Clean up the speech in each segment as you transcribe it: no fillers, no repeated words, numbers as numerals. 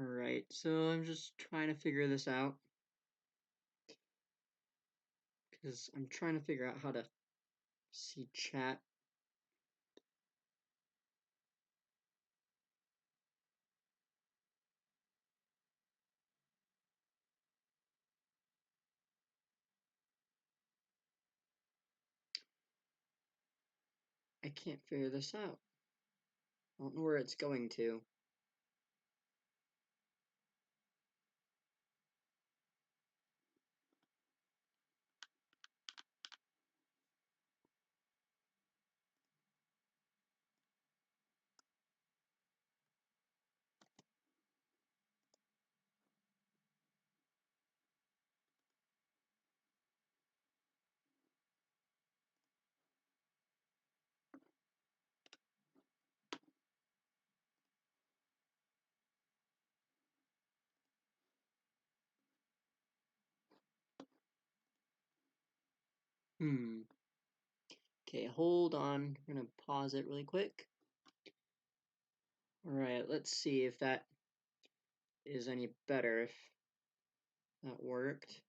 Alright, so I'm just trying to figure this out. Because I'm trying to figure out how to see chat. I can't figure this out. I don't know where it's going to. Okay, hold on. We're gonna pause it really quick. Alright, let's see if that is any better, if that worked.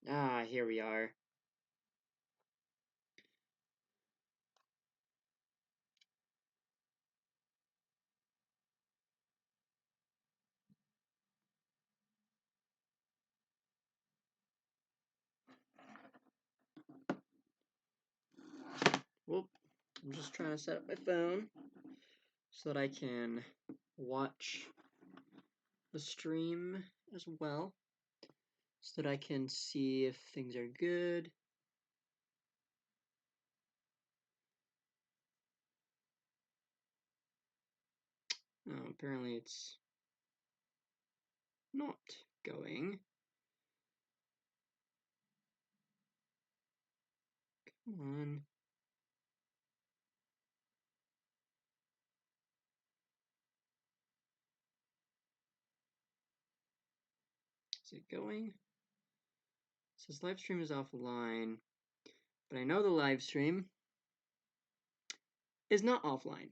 Ah, here we are. Whoop. I'm just trying to set up my phone so that I can watch the stream as well, so that I can see if things are good. Oh, apparently it's not going. Come on. Is it going? It says live stream is offline, but I know the live stream is not offline.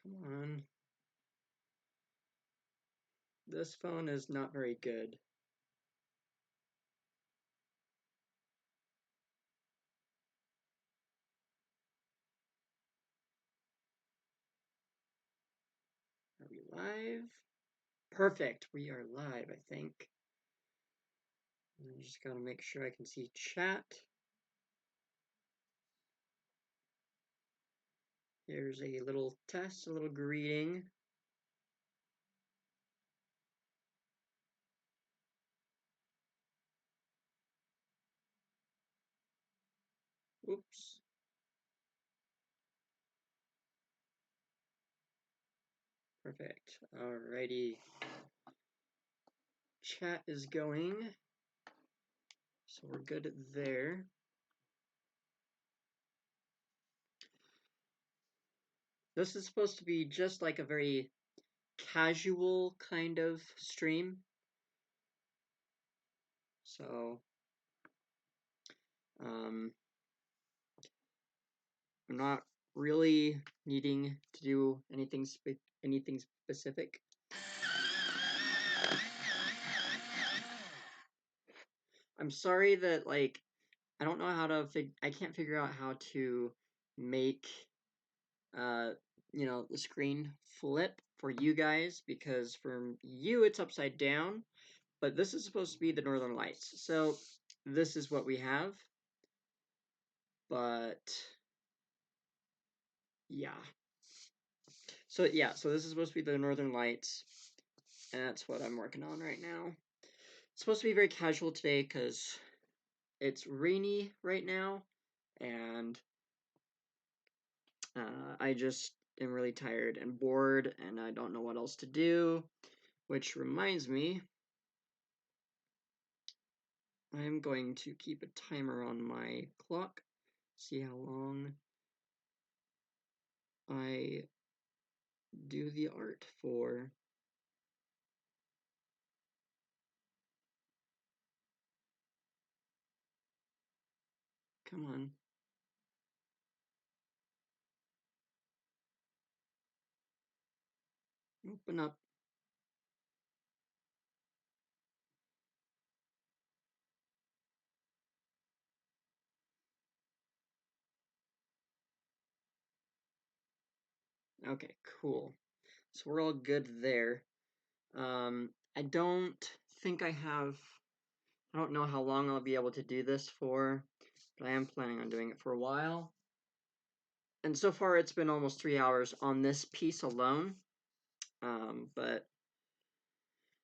Come on. This phone is not very good. Are we live? Perfect. We are live, I think. I just gotta make sure I can see chat. Here's a little test, a little greeting. Oops. Perfect. Alrighty. Chat is going. So we're good there. This is supposed to be just like a very casual kind of stream. So, I'm not really needing to do anything specific. I'm sorry that, like, I don't know how to I can't figure out how to make the screen flip for you guys, because for you it's upside down, but this is supposed to be the Northern Lights. So this is what we have. But yeah. So yeah, so this is supposed to be the Northern Lights, and that's what I'm working on right now. It's supposed to be very casual today because it's rainy right now, and I just am really tired and bored, and I don't know what else to do. Which reminds me, I'm going to keep a timer on my clock, see how long I do the art for. Come on. Open up. Okay, cool. So we're all good there. I don't think I don't know how long I'll be able to do this for, but I am planning on doing it for a while. And so far it's been almost 3 hours on this piece alone. But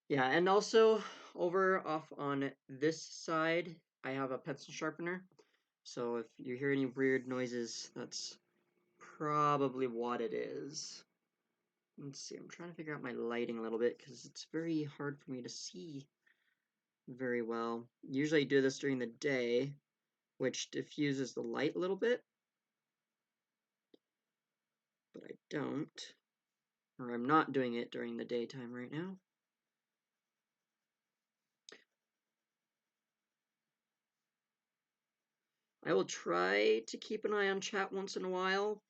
yeah, and also over off on this side, I have a pencil sharpener. So if you hear any weird noises, that's probably what it is. Let's see, I'm trying to figure out my lighting a little bit because it's very hard for me to see very well. Usually I do this during the day, which diffuses the light a little bit, but I don't, or I'm not doing it during the daytime right now. I will try to keep an eye on chat once in a while,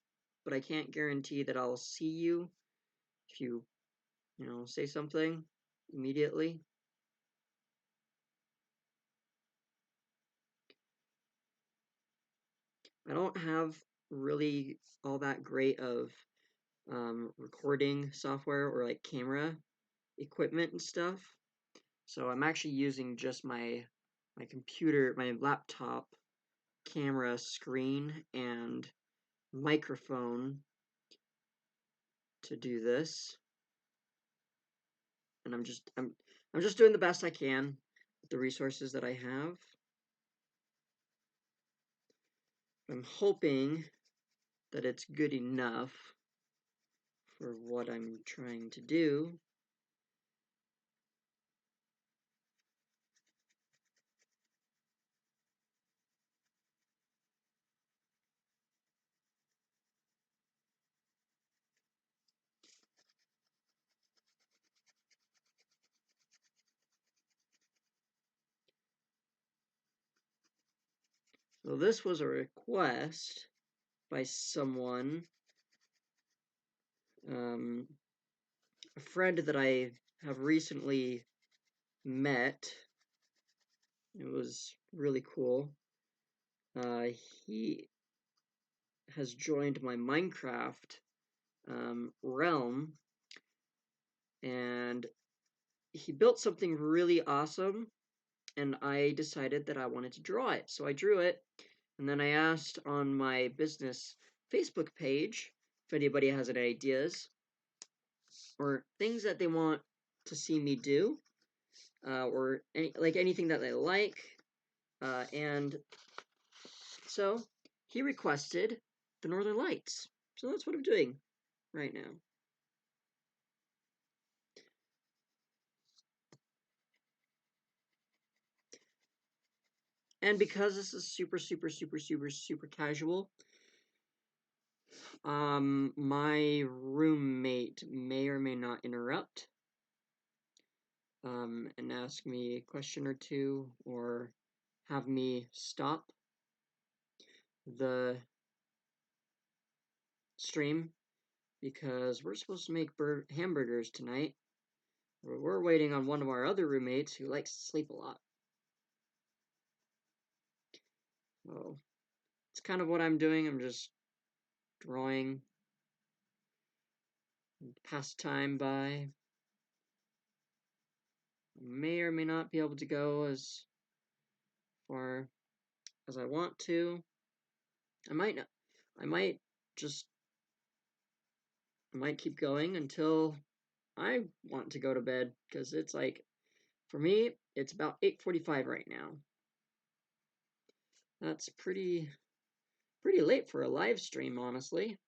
but I can't guarantee that I'll see you if you say something immediately. I don't have really all that great of recording software or like camera equipment and stuff. So I'm actually using just my computer, my laptop camera screen and microphone to do this. And I'm just doing the best I can with the resources that I have. I'm hoping that it's good enough for what I'm trying to do. So this was a request by someone, a friend that I have recently met. It was really cool. He has joined my Minecraft realm, and he built something really awesome, and I decided that I wanted to draw it. So I drew it, and then I asked on my business Facebook page if anybody has any ideas or things that they want to see me do, or anything that they like. And so he requested the Northern Lights. So that's what I'm doing right now. And because this is super, super, super, super, super casual, my roommate may or may not interrupt, and ask me a question or two, or have me stop the stream because we're supposed to make hamburgers tonight. We're waiting on one of our other roommates who likes to sleep a lot. So it's kind of what I'm doing. I'm just drawing, pass time by. May or may not be able to go as far as I want to. I might not. I might just. I might keep going until I want to go to bed because it's like, for me, it's about 8:45 right now. That's pretty late for a live stream, honestly.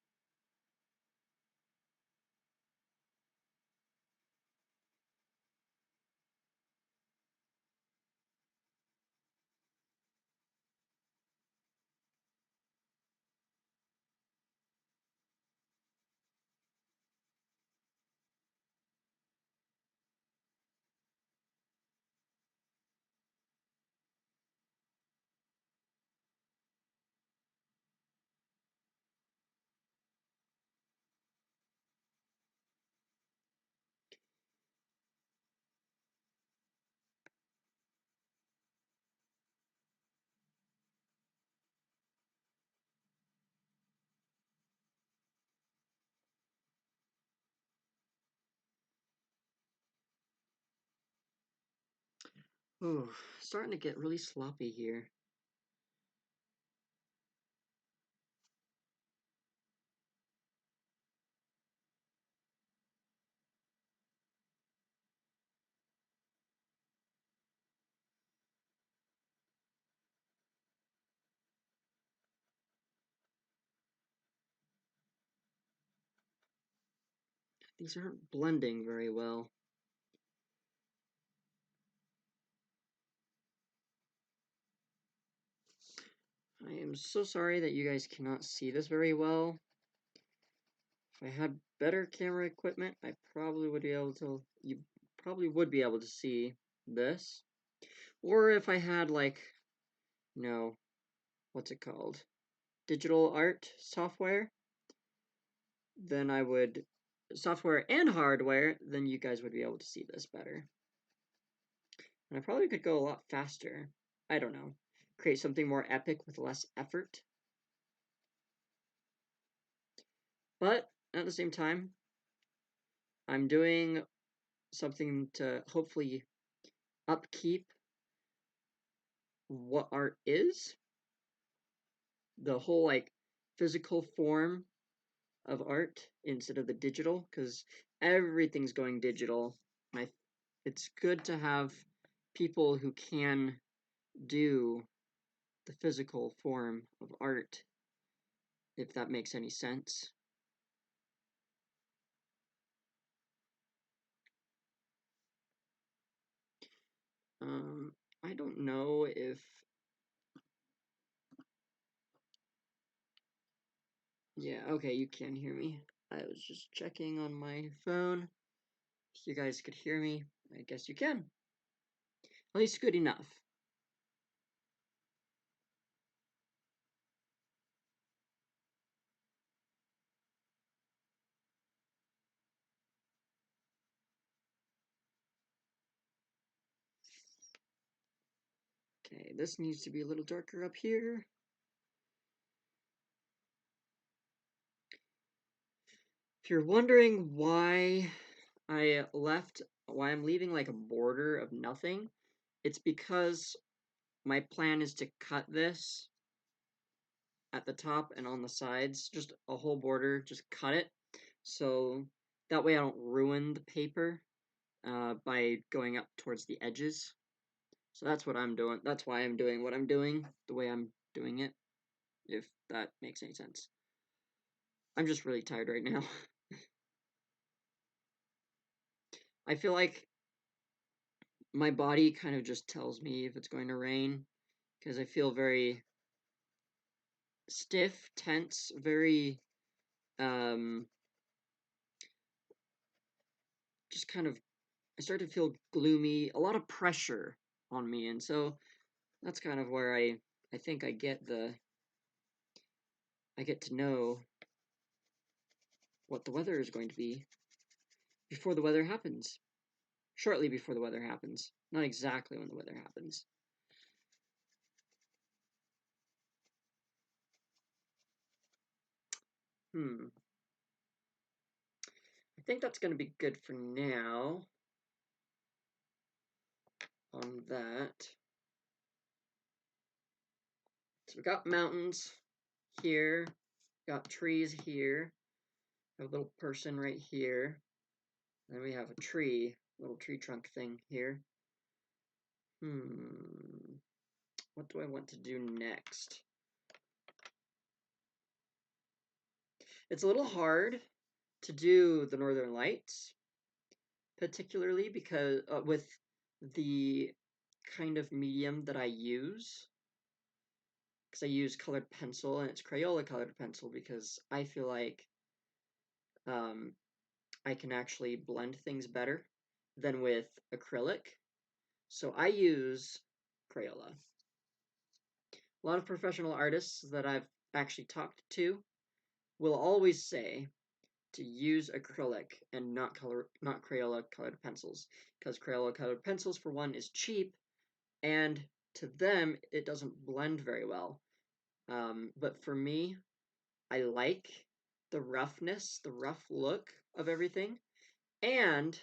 Ooh, starting to get really sloppy here. These aren't blending very well. I am so sorry that you guys cannot see this very well. If I had better camera equipment, I probably would be able to, you probably would be able to see this. Or if I had like, what's it called? Digital art software, then I would, software and hardware, then you guys would be able to see this better. And I probably could go a lot faster. I don't know. Create something more epic with less effort. But at the same time, I'm doing something to hopefully upkeep what art is. The whole like physical form of art instead of the digital, because everything's going digital. It's good to have people who can do the physical form of art, if that makes any sense. I don't know if, yeah, okay, you can hear me. I was just checking on my phone. If you guys could hear me, I guess you can. At least good enough. Okay, this needs to be a little darker up here. If you're wondering why I'm leaving like a border of nothing, it's because my plan is to cut this at the top and on the sides, just a whole border, just cut it. So that way I don't ruin the paper by going up towards the edges. So that's what I'm doing. That's why I'm doing what I'm doing, the way I'm doing it, if that makes any sense. I'm just really tired right now. I feel like my body kind of just tells me if it's going to rain because I feel very stiff, tense, very just kind of I start to feel gloomy, a lot of pressure on me, and so that's kind of where I think I get to know what the weather is going to be before the weather happens. Shortly before the weather happens. Not exactly when the weather happens. I think that's going to be good for now on that. So we got mountains here, got trees here, a little person right here, then we have a tree, little tree trunk thing here. What do I want to do next? It's a little hard to do the Northern Lights, particularly because with the kind of medium that I use, because I use colored pencil and it's Crayola colored pencil because I feel like I can actually blend things better than with acrylic. So I use Crayola. A lot of professional artists that I've actually talked to will always say to use acrylic and not Crayola colored pencils, because Crayola colored pencils, for one, is cheap, and to them it doesn't blend very well. But for me, I like the roughness, the rough look of everything, and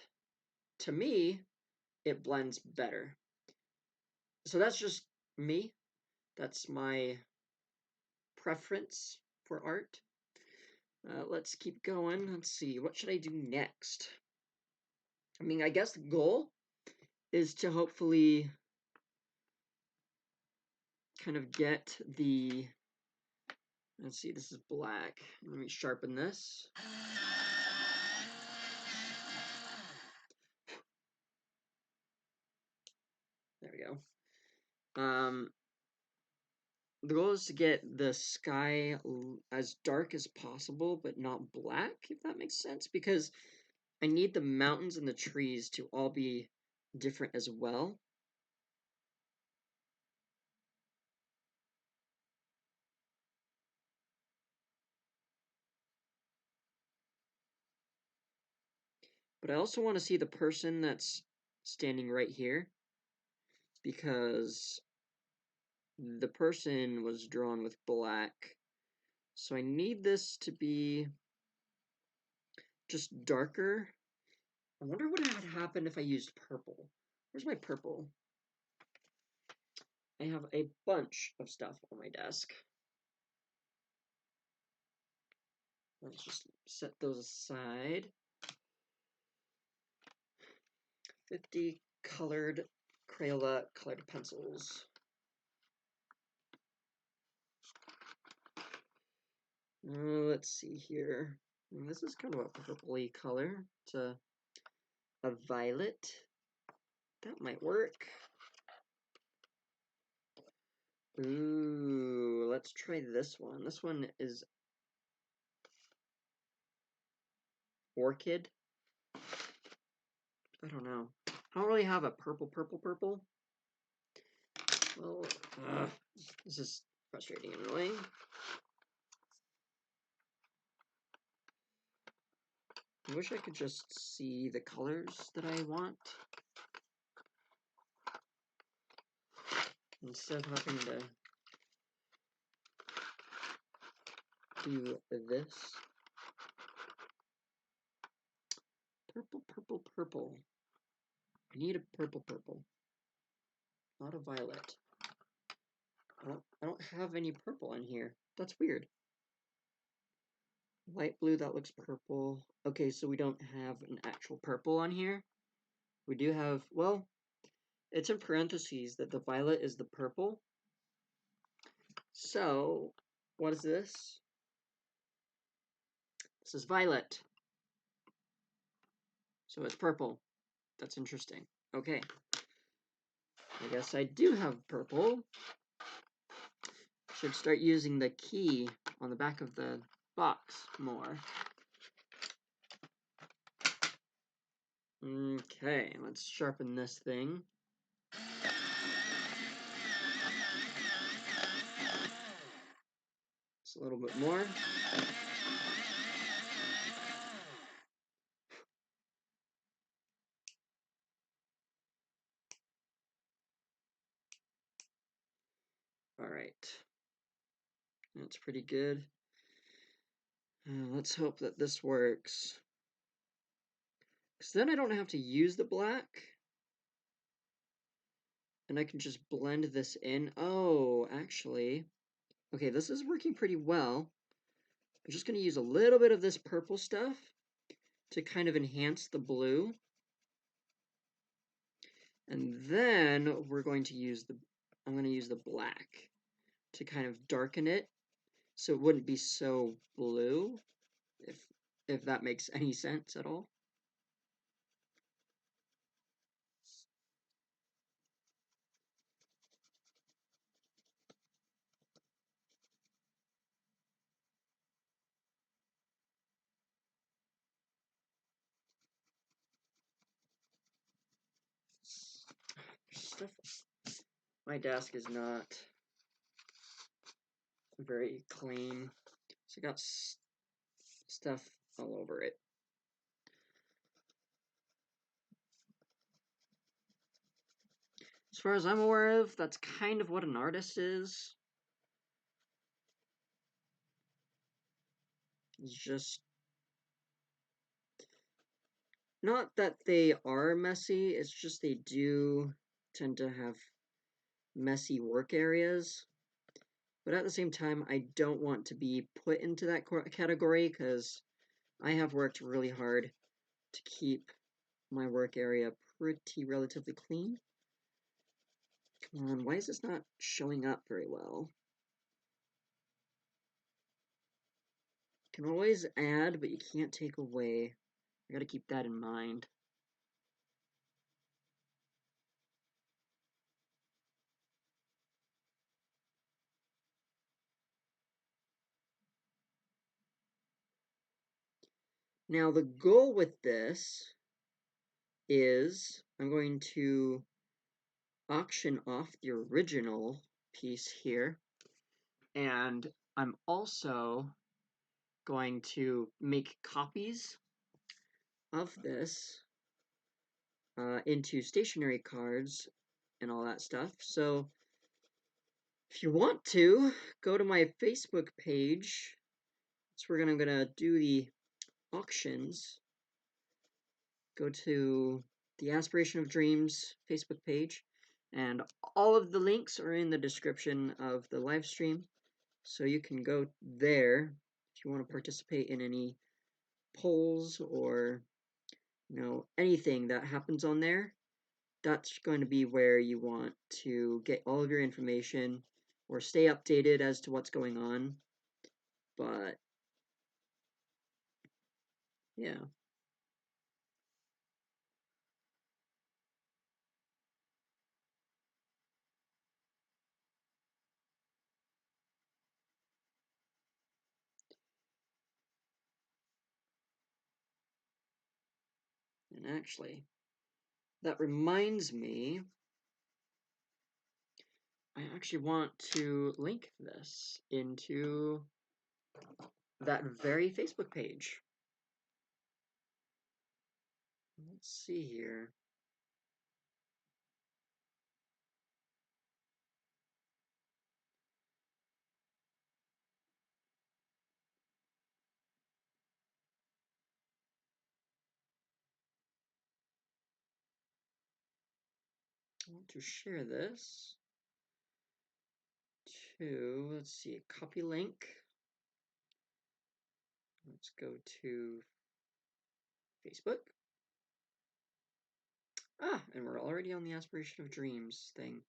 to me, it blends better. So that's just me. That's my preference for art. Let's keep going. Let's see. What should I do next? I mean, I guess the goal is to hopefully kind of get the... Let's see, this is black. Let me sharpen this. There we go. The goal is to get the sky as dark as possible, but not black, if that makes sense, because I need the mountains and the trees to all be different as well. But I also want to see the person that's standing right here, because the person was drawn with black. So I need this to be just darker. I wonder what would happen if I used purple. Where's my purple? I have a bunch of stuff on my desk. Let's just set those aside. 50 colored Crayola colored pencils. Let's see here. This is kind of a purpley color. It's a violet. That might work. Ooh, let's try this one. This one is orchid. I don't know. I don't really have a purple. Well, this is frustrating and annoying. I wish I could just see the colors that I want instead of having to do this. Purple. I need a purple, not a violet. I don't have any purple in here. That's weird. Light blue, that looks purple. Okay, so we don't have an actual purple on here. We do have, well, it's in parentheses that the violet is the purple. So, what is this? This is violet. So it's purple. That's interesting. Okay. I guess I do have purple. Should start using the key on the back of the box more. Okay, let's sharpen this thing. Just a little bit more. All right. That's pretty good. Let's hope that this works. Because then I don't have to use the black. And I can just blend this in. Oh, actually. Okay, this is working pretty well. I'm just going to use a little bit of this purple stuff to kind of enhance the blue. And then we're going to use I'm going to use the black to kind of darken it so it wouldn't be so blue, if that makes any sense at all. Stuff. My desk is not very clean, so I got stuff all over it. As far as I'm aware of, that's kind of what an artist is. It's just not that they are messy, it's just they do tend to have messy work areas. But at the same time, I don't want to be put into that category because I have worked really hard to keep my work area pretty relatively clean. Come on, why is this not showing up very well? You can always add, but you can't take away. I gotta keep that in mind. Now the goal with this is I'm going to auction off the original piece here, and I'm also going to make copies of this into stationary cards and all that stuff. So if you want to, go to my Facebook page. That's where I'm gonna do the auctions. Go to the Aspiration of Dreams Facebook page, and all of the links are in the description of the live stream. So you can go there if you want to participate in any polls or anything that happens on there. That's going to be where you want to get all of your information or stay updated as to what's going on. But yeah. And actually, that reminds me, I actually want to link this into that very Facebook page. Let's see here. I want to share this to, let's see, copy link. Let's go to Facebook. Ah, and we're already on the Aspiration of Dreams thing.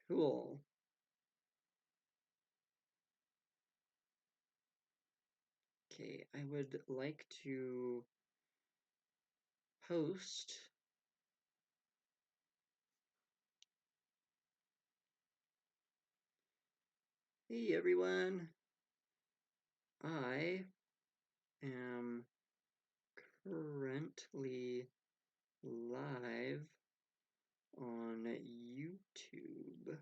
Cool. Okay, I would like to post Hey everyone, I am currently live on YouTube.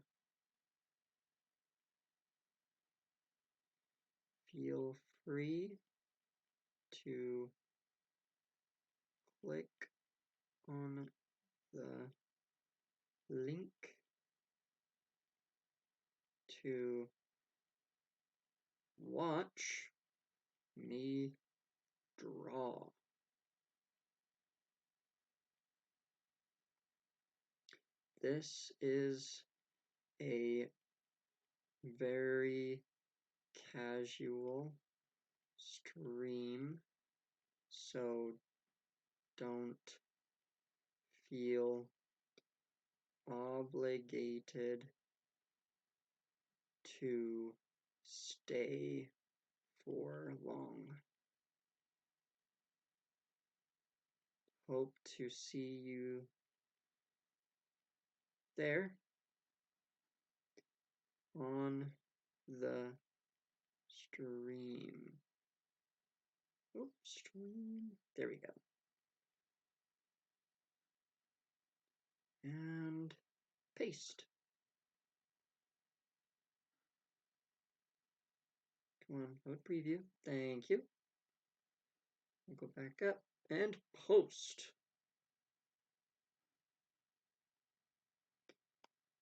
Feel free to click on the link to watch me draw. This is a very casual stream, so don't feel obligated to stay for long. Hope to see you there on the stream. Oh, stream. There we go. And paste. Come on, load preview. Thank you. We'll go back up and post.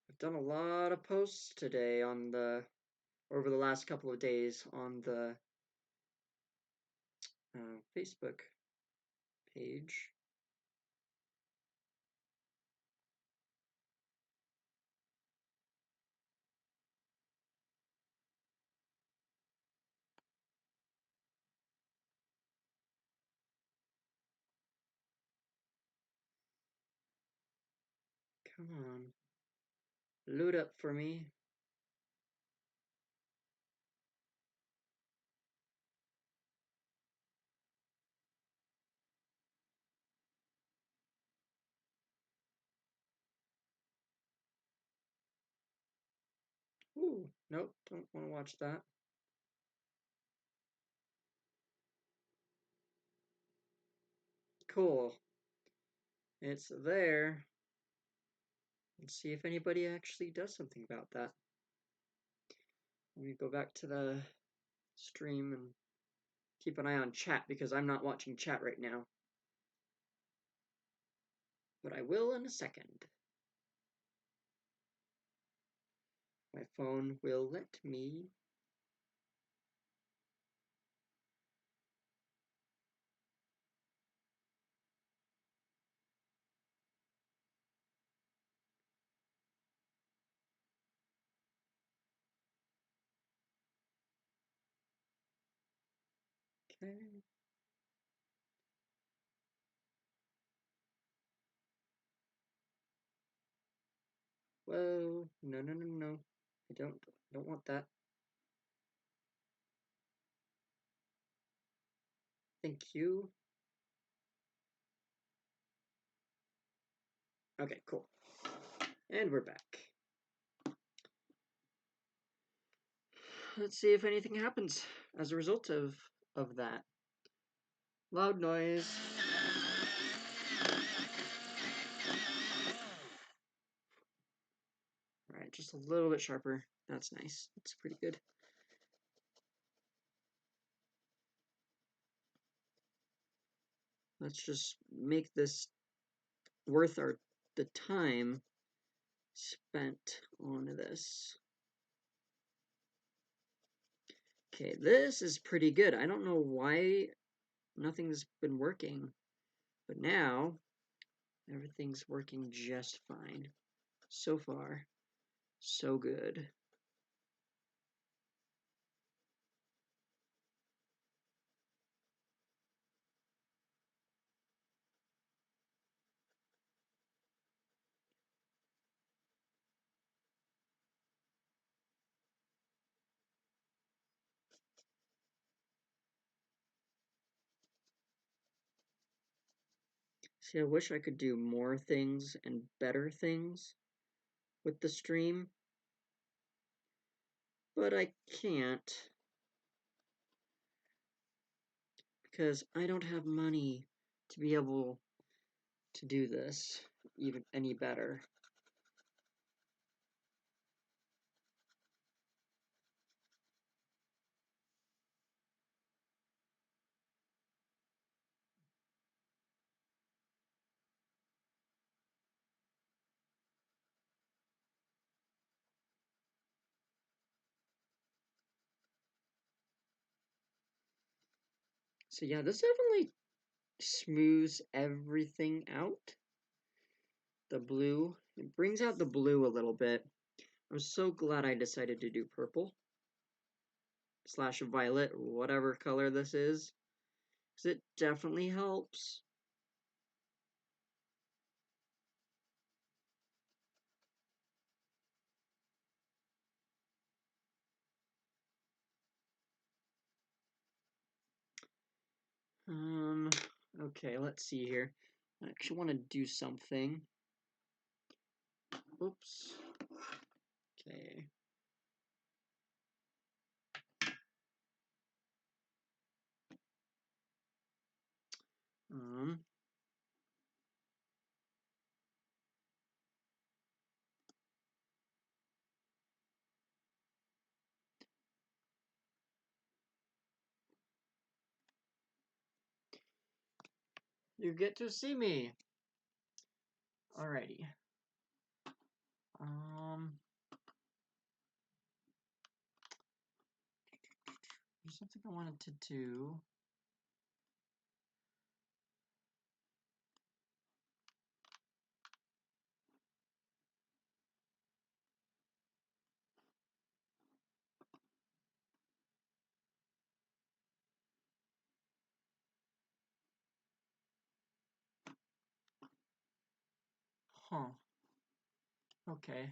I've done a lot of posts today over the last couple of days on the Facebook page. Come on. Load up for me. Ooh, nope, don't want to watch that. Cool. It's there. Let's see if anybody actually does something about that. Let me go back to the stream and keep an eye on chat because I'm not watching chat right now. But I will in a second. My phone will let me. Okay. Whoa, no, no, no, no. I don't want that. Thank you. Okay, cool. And we're back. Let's see if anything happens as a result of that. Loud noise. Alright, just a little bit sharper. That's nice. That's pretty good. Let's just make this worth the time spent on this. Okay, this is pretty good. I don't know why nothing's been working, but now everything's working just fine. So far, so good. See, I wish I could do more things and better things with the stream, but I can't because I don't have money to be able to do this even any better. So yeah, this definitely smooths everything out. The blue, it brings out the blue a little bit. I'm so glad I decided to do purple slash violet, whatever color this is, because it definitely helps. Okay, let's see here. I actually want to do something. Oops. Okay. Um, you get to see me. Alrighty. There's something I wanted to do. Huh. Okay.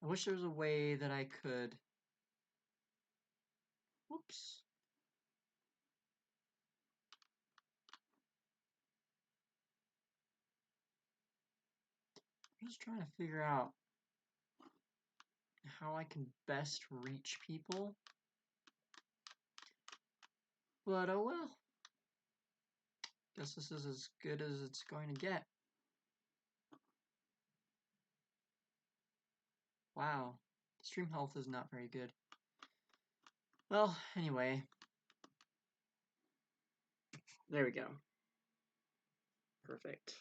I wish there was a way that I could... Whoops. I'm just trying to figure out how I can best reach people. But oh well. Guess this is as good as it's going to get. Wow. Stream health is not very good. Well, anyway. There we go. Perfect.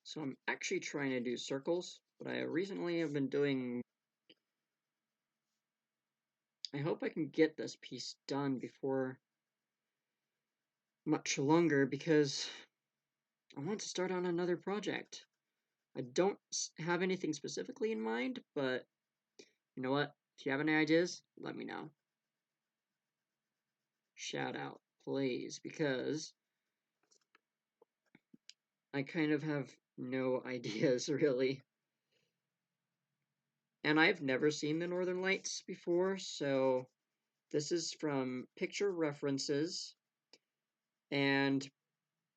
So I'm actually trying to do circles, but I recently have been doing... I hope I can get this piece done before much longer because I want to start on another project. I don't have anything specifically in mind, but you know what? If you have any ideas, let me know. Shout out, please, because I kind of have no ideas, really. And I've never seen the Northern Lights before, so this is from picture references and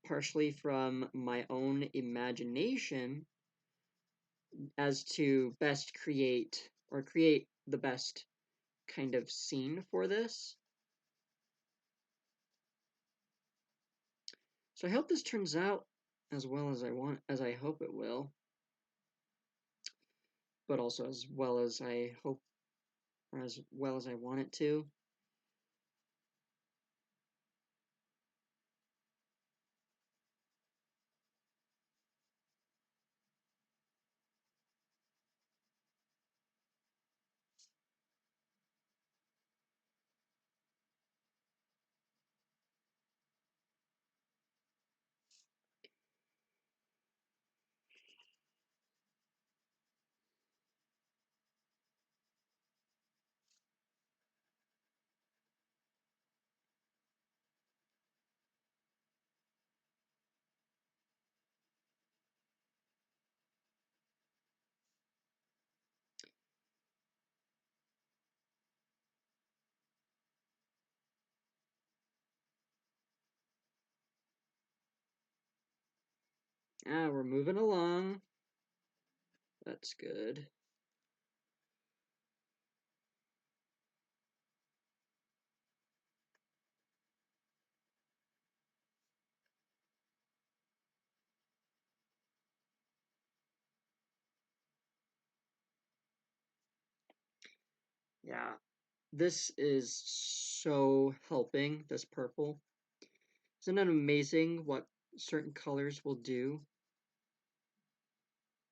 partially from my own imagination as to best create or create the best kind of scene for this. So I hope this turns out as well as I hope it will, but also as well as I hope, or as well as I want it to. Ah, we're moving along. That's good. Yeah, this is so helping, this purple. Isn't it amazing what certain colors will do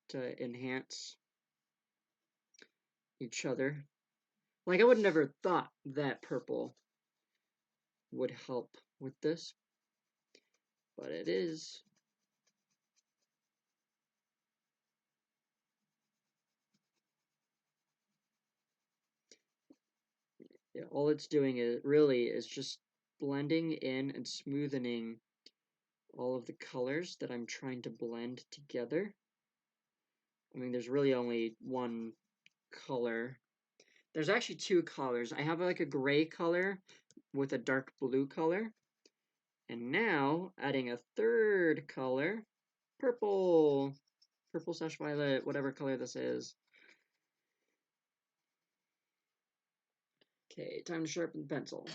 to enhance each other? Like, I would never thought that purple would help with this, but it is. Yeah, all it's doing is really is just blending in and smoothing all of the colors that I'm trying to blend together. I mean, there's really only one color. There's actually two colors. I have like a gray color with a dark blue color. And now, adding a third color, purple. Purple/violet, whatever color this is. Okay, time to sharpen the pencil.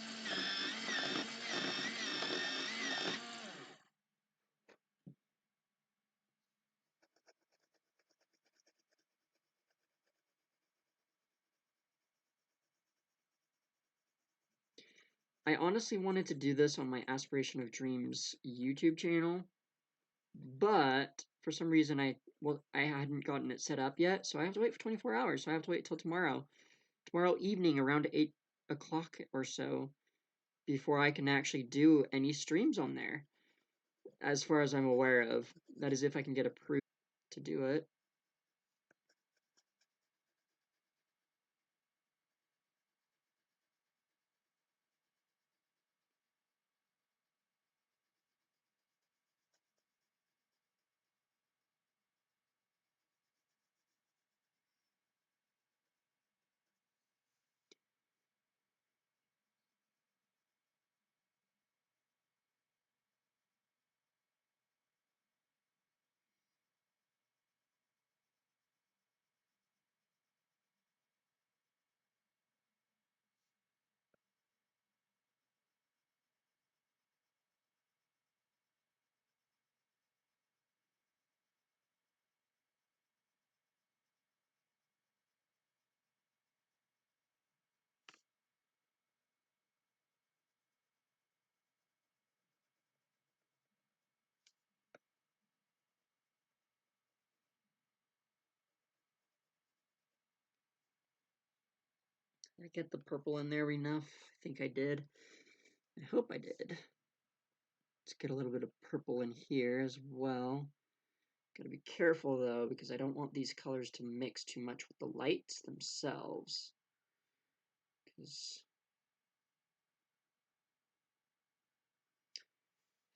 I honestly wanted to do this on my Aspiration of Dreams YouTube channel, but for some reason I hadn't gotten it set up yet, so I have to wait for 24 hours. So I have to wait till tomorrow evening around 8 o'clock or so before I can actually do any streams on there, as far as I'm aware of. That is, if I can get approved to do it. Did I get the purple in there enough? I think I did. I hope I did. Let's get a little bit of purple in here as well. Gotta be careful though, because I don't want these colors to mix too much with the lights themselves. Because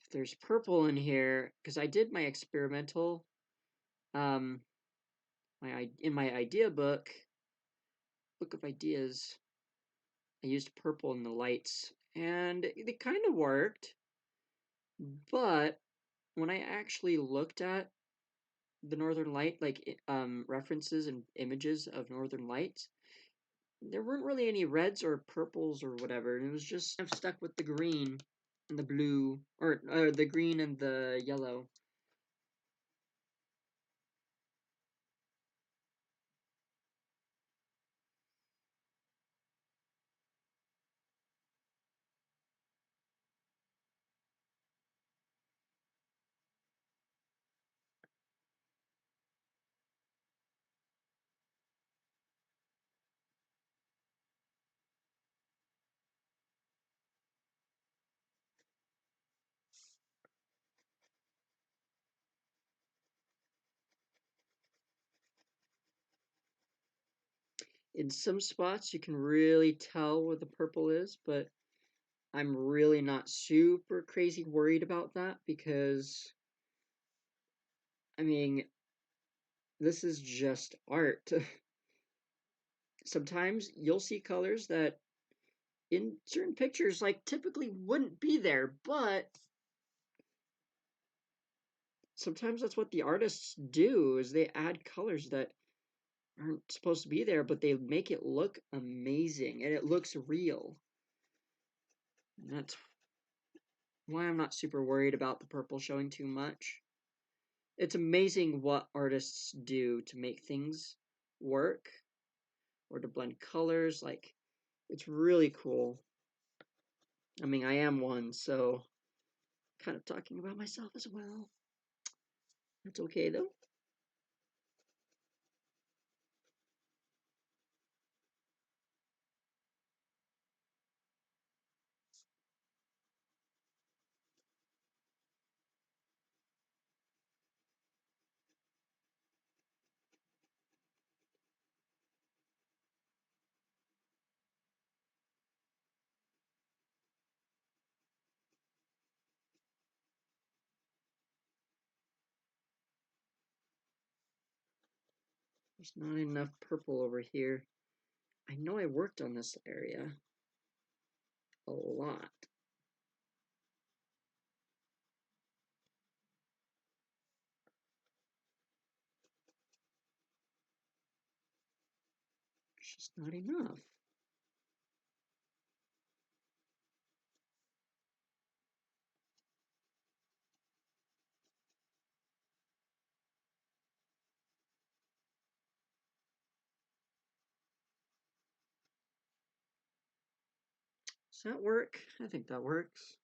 if there's purple in here, because I did my experimental, in my idea book of ideas, I used purple in the lights, and it kind of worked. But when I actually looked at the Northern Light, like references and images of Northern Lights, there weren't really any reds or purples or whatever. It was just kind of stuck with the green and the blue, or the green and the yellow. In some spots, you can really tell where the purple is, but I'm really not super crazy worried about that because, I mean, this is just art. Sometimes you'll see colors that in certain pictures, like, typically wouldn't be there, but sometimes that's what the artists do, is they add colors that aren't supposed to be there, but they make it look amazing and it looks real. And that's why I'm not super worried about the purple showing too much. It's amazing what artists do to make things work or to blend colors. Like, it's really cool. I mean, I am one, so kind of talking about myself as well. That's okay though. There's not enough purple over here. I know I worked on this area a lot. It's just not enough. Does that work? I think that works.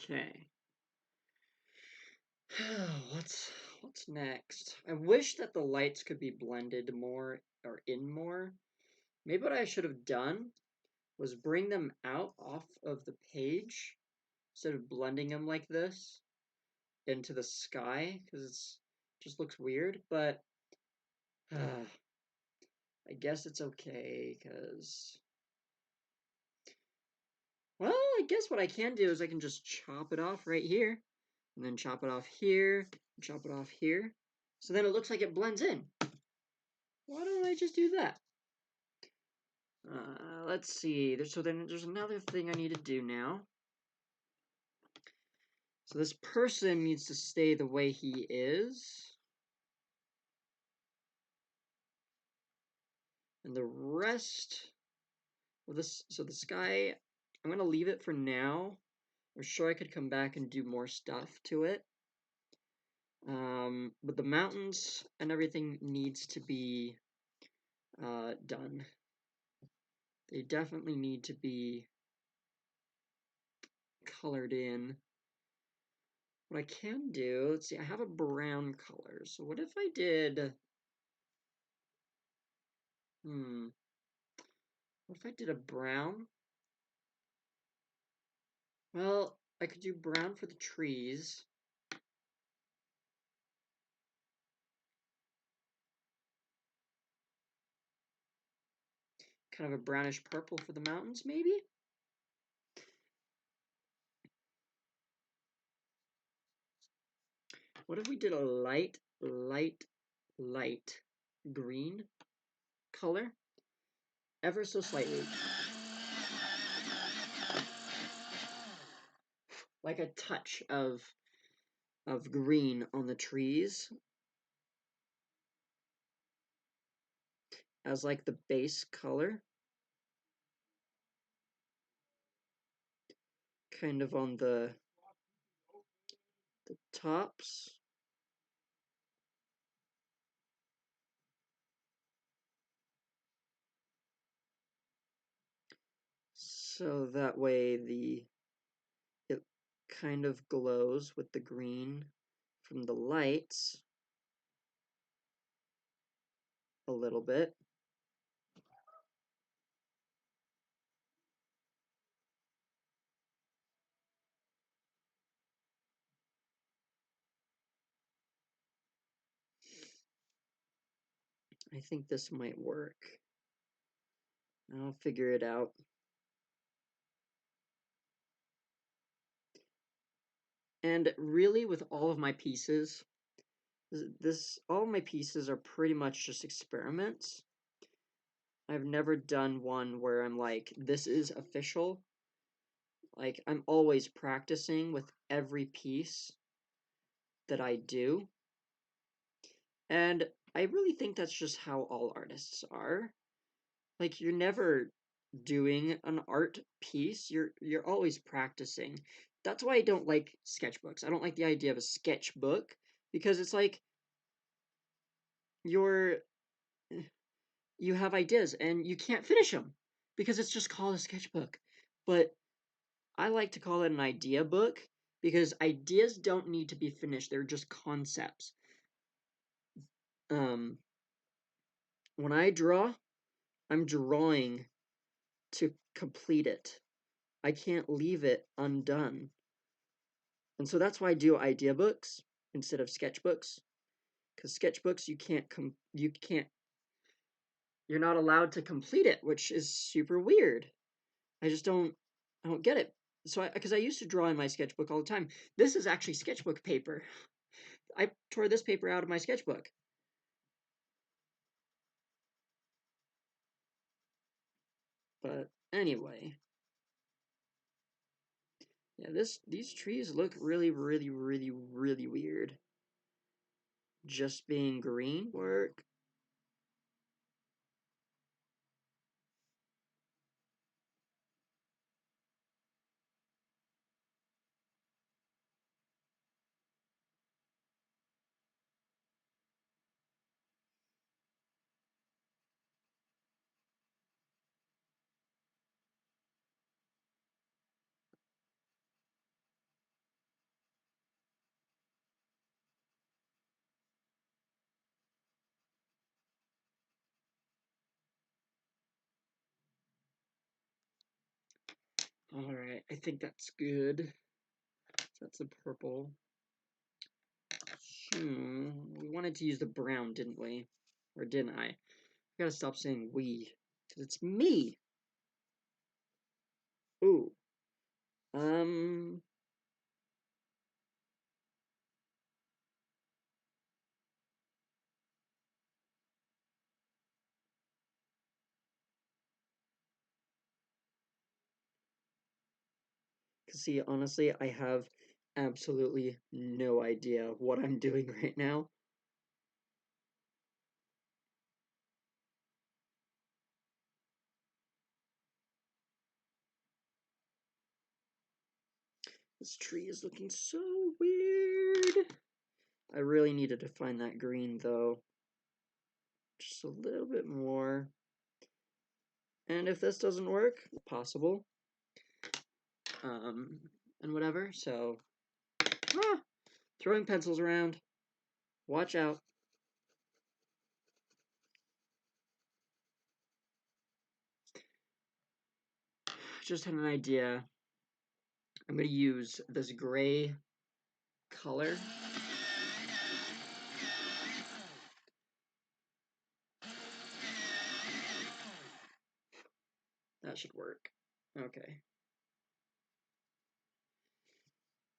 Okay. What's next? I wish that the lights could be blended more or in more. Maybe what I should have done was bring them out off of the page instead of blending them like this into the sky because it just looks weird. But I guess it's okay because, well, I guess what I can do is I can just chop it off right here and then chop it off here, chop it off here. So then it looks like it blends in. Why don't I just do that? Let's see. So then there's another thing I need to do now. So this person needs to stay the way he is. And the rest of this, so the sky, I'm going to leave it for now. I'm sure I could come back and do more stuff to it. But the mountains and everything needs to be done. They definitely need to be colored in. What I can do, let's see, I have a brown color. So what if I did, what if I did a brown? Well, I could do brown for the trees. Kind of a brownish purple for the mountains, maybe? What if we did a light green color? Ever so slightly. Like a touch of green on the trees as like the base color. Kind of on the tops. So that way it kind of glows with the green from the lights a little bit. I think this might work. I'll figure it out. And really, with all of my pieces, all of my pieces are pretty much just experiments. I've never done one where I'm like, this is official. Like, I'm always practicing with every piece that I do. And I really think that's just how all artists are. Like, you're never doing an art piece, you're always practicing. That's why I don't like sketchbooks. I don't like the idea of a sketchbook because it's like you have ideas and you can't finish them because it's just called a sketchbook. But I like to call it an idea book because ideas don't need to be finished, they're just concepts. When I draw, I'm drawing to complete it. I can't leave it undone. And so that's why I do idea books instead of sketchbooks. Because sketchbooks you're not allowed to complete it, which is super weird. I just don't I don't get it. So, because I used to draw in my sketchbook all the time. This is actually sketchbook paper. I tore this paper out of my sketchbook. But anyway, yeah, these trees look really, really, really, really weird. Just being green work. Alright, I think that's good. That's a purple. We wanted to use the brown, didn't we? Or didn't I? I gotta stop saying we, because it's me! Ooh. Um... See, honestly, I have absolutely no idea what I'm doing right now. This tree is looking so weird. I really need to define that green, though. Just a little bit more. And if this doesn't work, possible. And whatever, so... throwing pencils around. Watch out. Just had an idea. I'm going to use this gray color. That should work. Okay.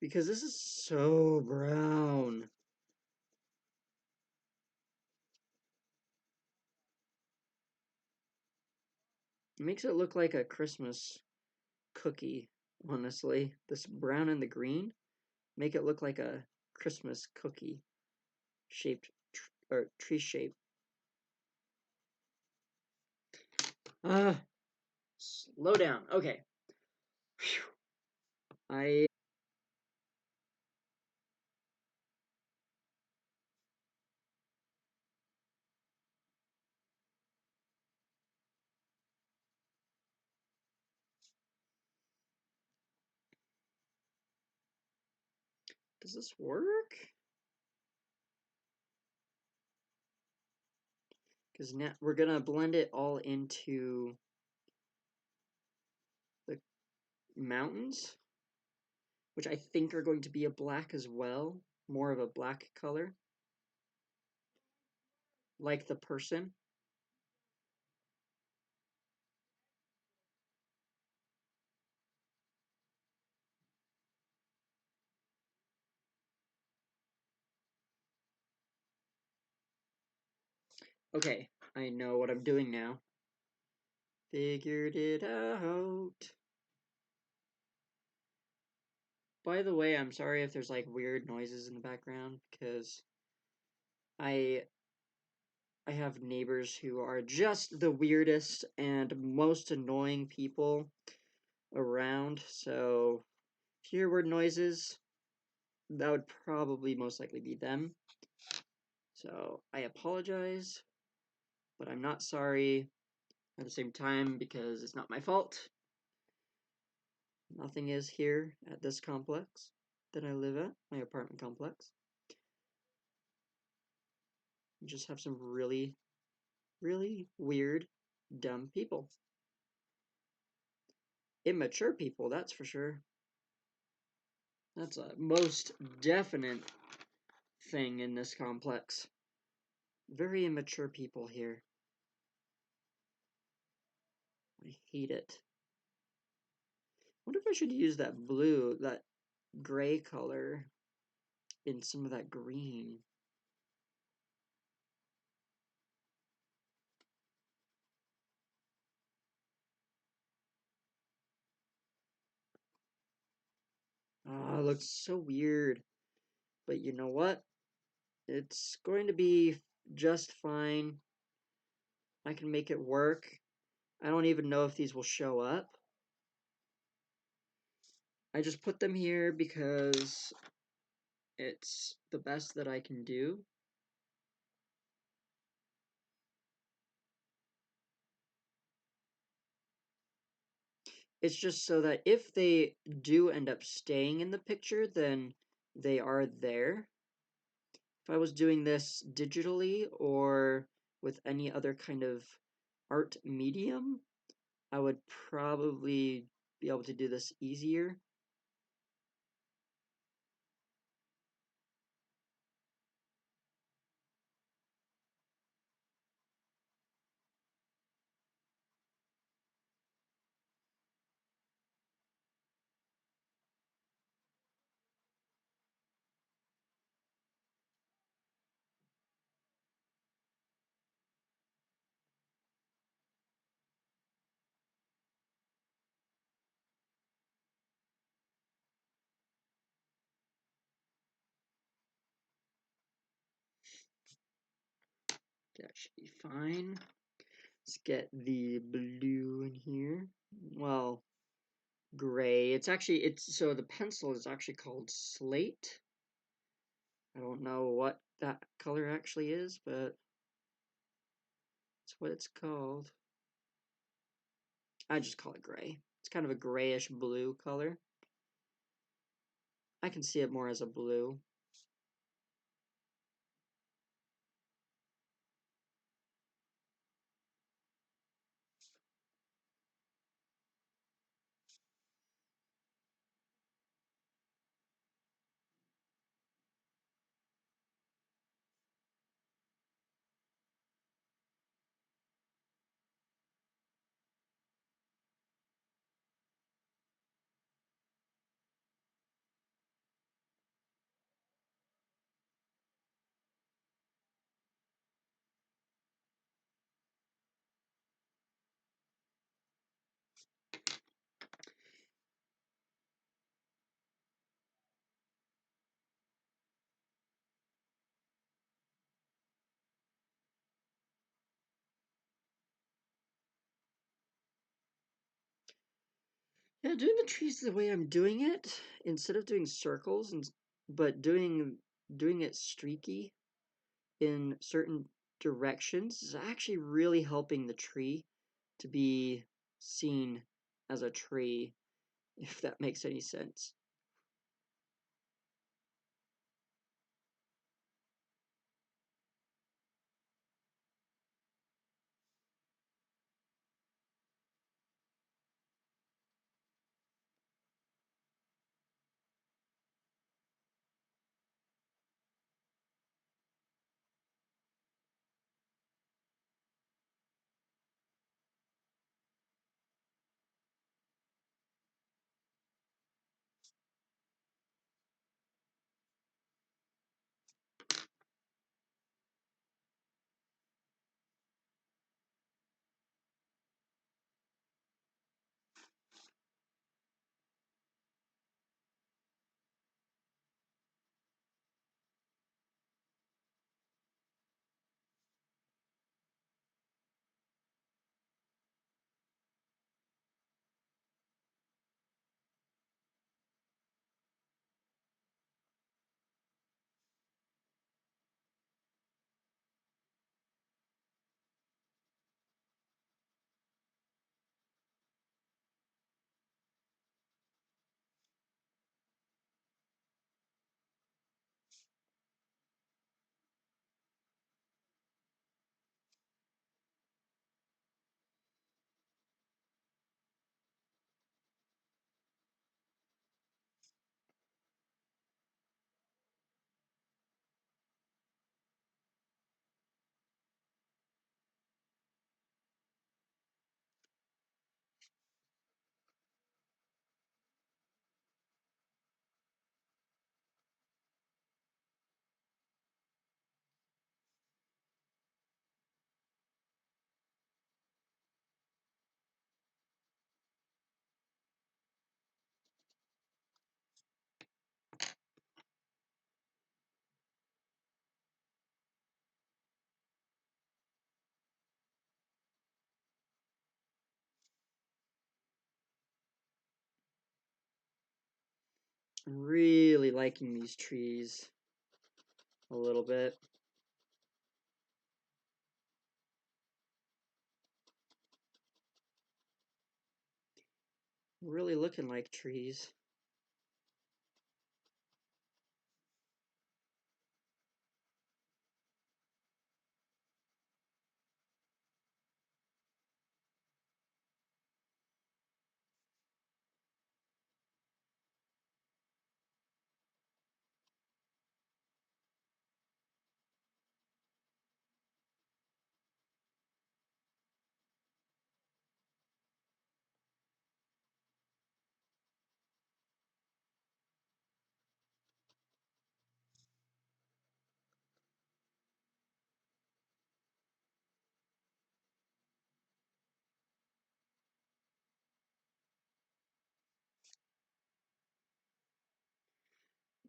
Because this is so brown. It makes it look like a Christmas cookie, honestly. This brown and the green make it look like a Christmas cookie shaped, or tree shape. Slow down. Okay. I Does this work? Because now we're gonna blend it all into the mountains, which I think are going to be a black as well, more of a black color, like the person. Okay, I know what I'm doing now. Figured it out. By the way, I'm sorry if there's like weird noises in the background because I I have neighbors who are just the weirdest and most annoying people around. So if you hear weird noises, that would probably most likely be them. So I apologize, but I'm not sorry at the same time because it's not my fault. Nothing is here at this complex that I live at, my apartment complex. We just have some really, really weird, dumb people. Immature people, that's for sure. That's a most definite thing in this complex. Very immature people here. I hate it. What if I should use that blue, that gray color in some of that green? Oh, it looks so weird. But you know what? It's going to be just fine. I can make it work. I don't even know if these will show up. I just put them here because it's the best that I can do. It's just so that if they do end up staying in the picture, then they are there. If I was doing this digitally or with any other kind of art medium, I would probably be able to do this easier. That should be fine. Let's get the blue in here. Well, gray. It's so the pencil is actually called slate. I don't know what that color actually is, but it's what it's called. I just call it gray. It's kind of a grayish blue color. I can see it more as a blue. Yeah, doing the trees the way I'm doing it, instead of doing circles but doing it streaky in certain directions is actually really helping the tree to be seen as a tree, if that makes any sense. I'm really liking these trees a little bit. Really looking like trees.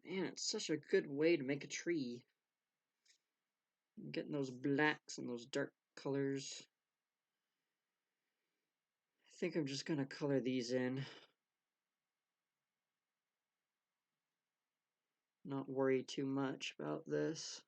Man, it's such a good way to make a tree. Getting those blacks and those dark colors. I think I'm just gonna color these in. Not worry too much about this.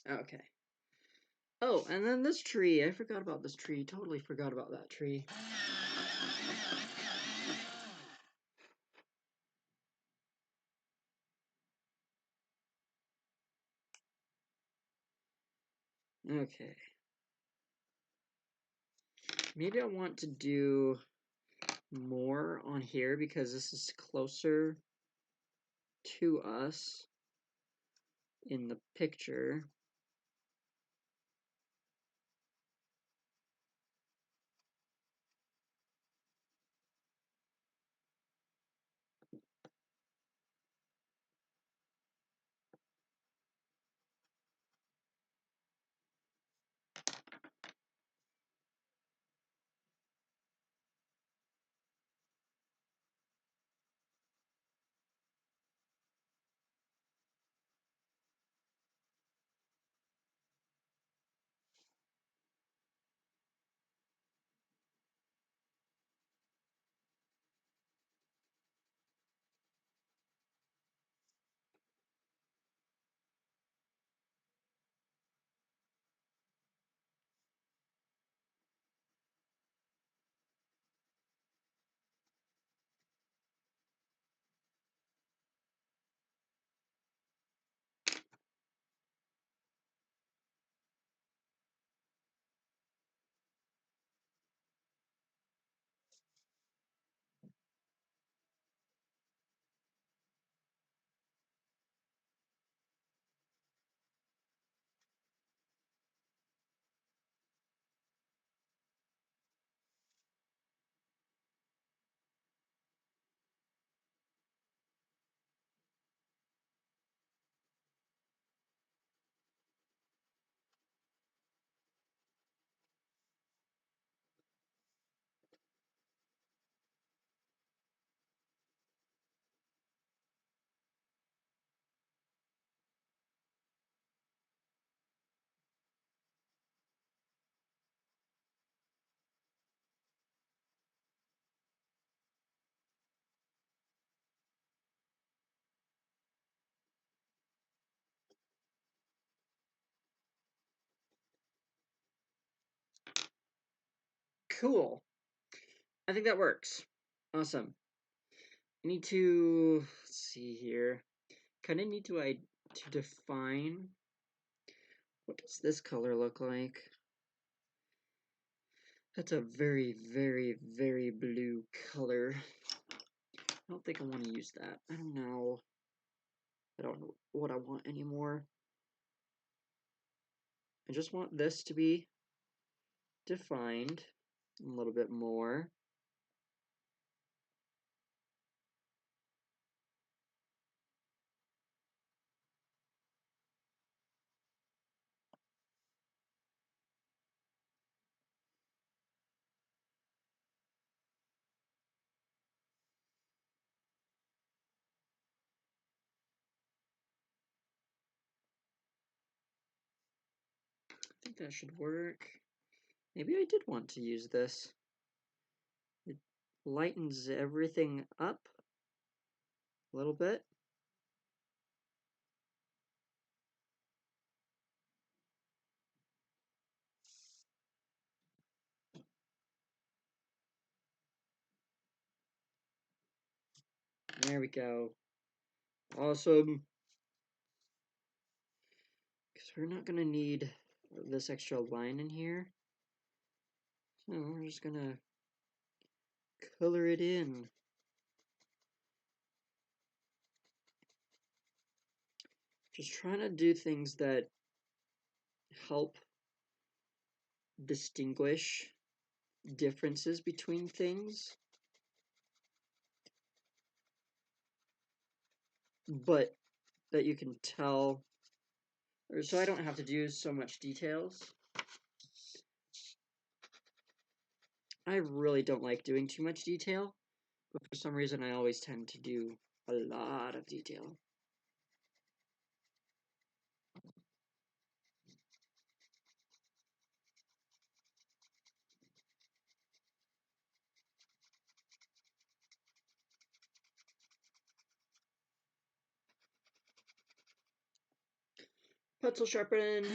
Okay. Oh, and then this tree. I forgot about this tree. Totally forgot about that tree. Okay. Maybe I want to do more on here because this is closer to us in the picture. Cool. I think that works. Awesome. need to, let's see here, kind of need to define, what does this color look like? That's a very, very, very blue color. I don't think I want to use that. I don't know. I don't know what I want anymore. I just want this to be defined a little bit more. I think that should work. Maybe I did want to use this. It lightens everything up a little bit. There we go. Awesome. Because we're not going to need this extra line in here. So we're just going to color it in. Just trying to do things that help distinguish differences between things, but that you can tell, or so I don't have to do so much details. I really don't like doing too much detail, but for some reason I always tend to do a lot of detail. Pencil sharpen.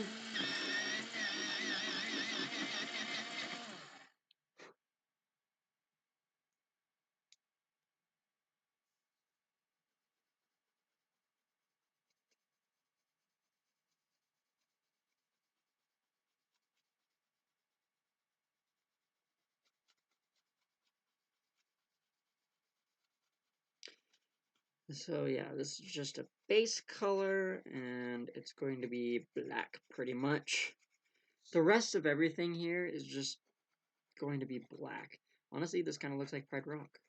So yeah, this is just a base color, and it's going to be black pretty much. The rest of everything here is just going to be black. Honestly, this kind of looks like Pride Rock.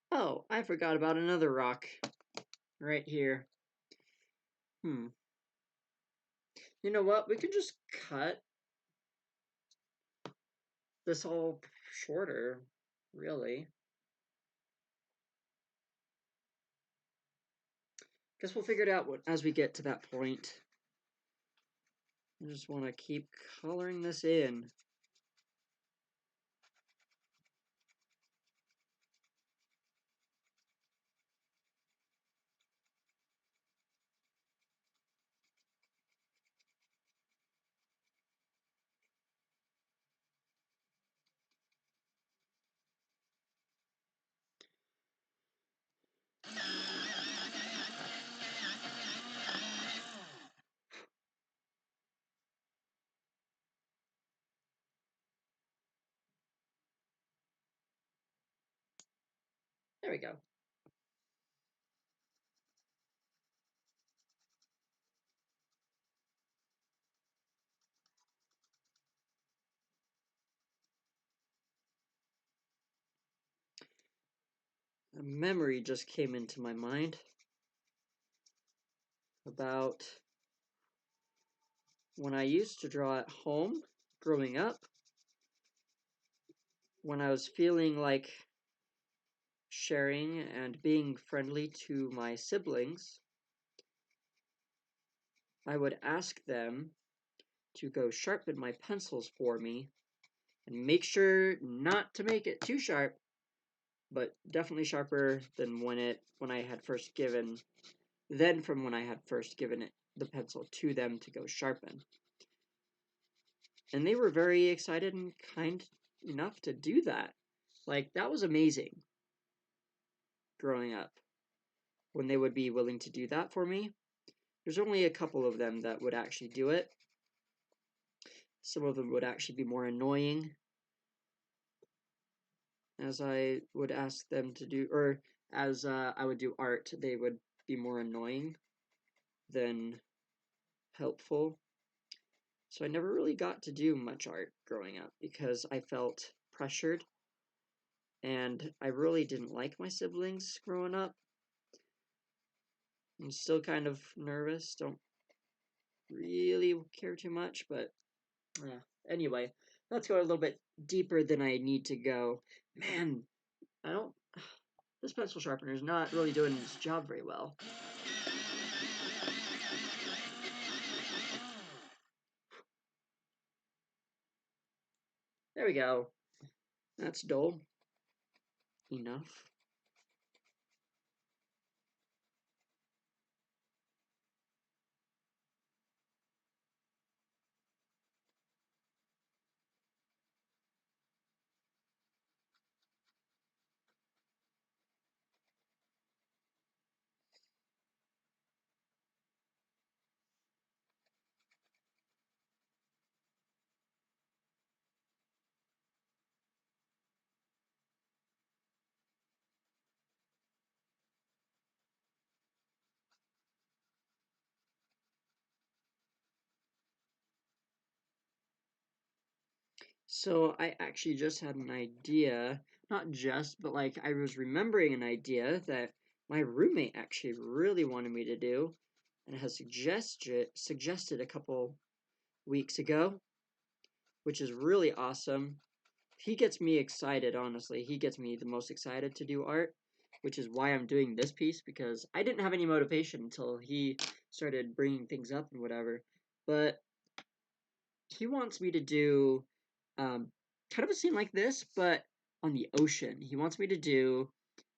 Oh, I forgot about another rock right here. You know what? We can just cut this all shorter, really. Guess we'll figure it out as we get to that point. I just want to keep coloring this in. There we go. A memory just came into my mind about when I used to draw at home growing up. when I was feeling like sharing and being friendly to my siblings, I would ask them to go sharpen my pencils for me and make sure not to make it too sharp, but definitely sharper than when I had first given it the pencil to them to go sharpen. And they were very excited and kind enough to do that. Like, that was amazing growing up when they would be willing to do that for me. There's only a couple of them that would actually do it. Some of them would actually be more annoying as I would ask them to do, or as I would do art, they would be more annoying than helpful. So I never really got to do much art growing up because I felt pressured, and I really didn't like my siblings growing up. I'm still kind of nervous, don't really care too much, but anyway, let's go a little bit deeper than I need to go. Man, I don't. This pencil sharpener is not really doing its job very well. There we go. That's dull enough. So I actually just had an idea, not just, but like I was remembering an idea that my roommate actually really wanted me to do and has suggested a couple weeks ago, which is really awesome. He gets me excited, honestly. He gets me the most excited to do art, which is why I'm doing this piece, because I didn't have any motivation until he started bringing things up and whatever. But he wants me to do kind of a scene like this, but on the ocean. He wants me to do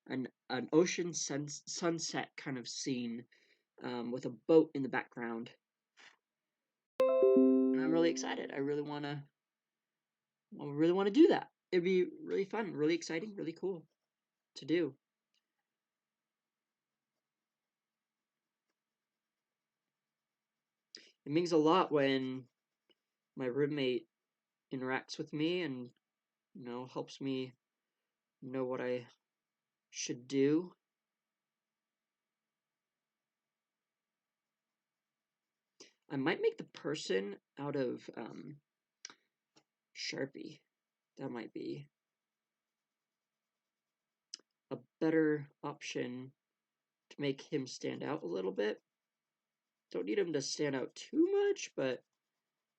an ocean sunset kind of scene with a boat in the background. And I'm really excited. I really want to do that. It'd be really fun, really exciting, really cool to do. It means a lot when my roommate interacts with me and helps me know what I should do. I might make the person out of Sharpie. That might be a better option to make him stand out a little bit. Don't need him to stand out too much, but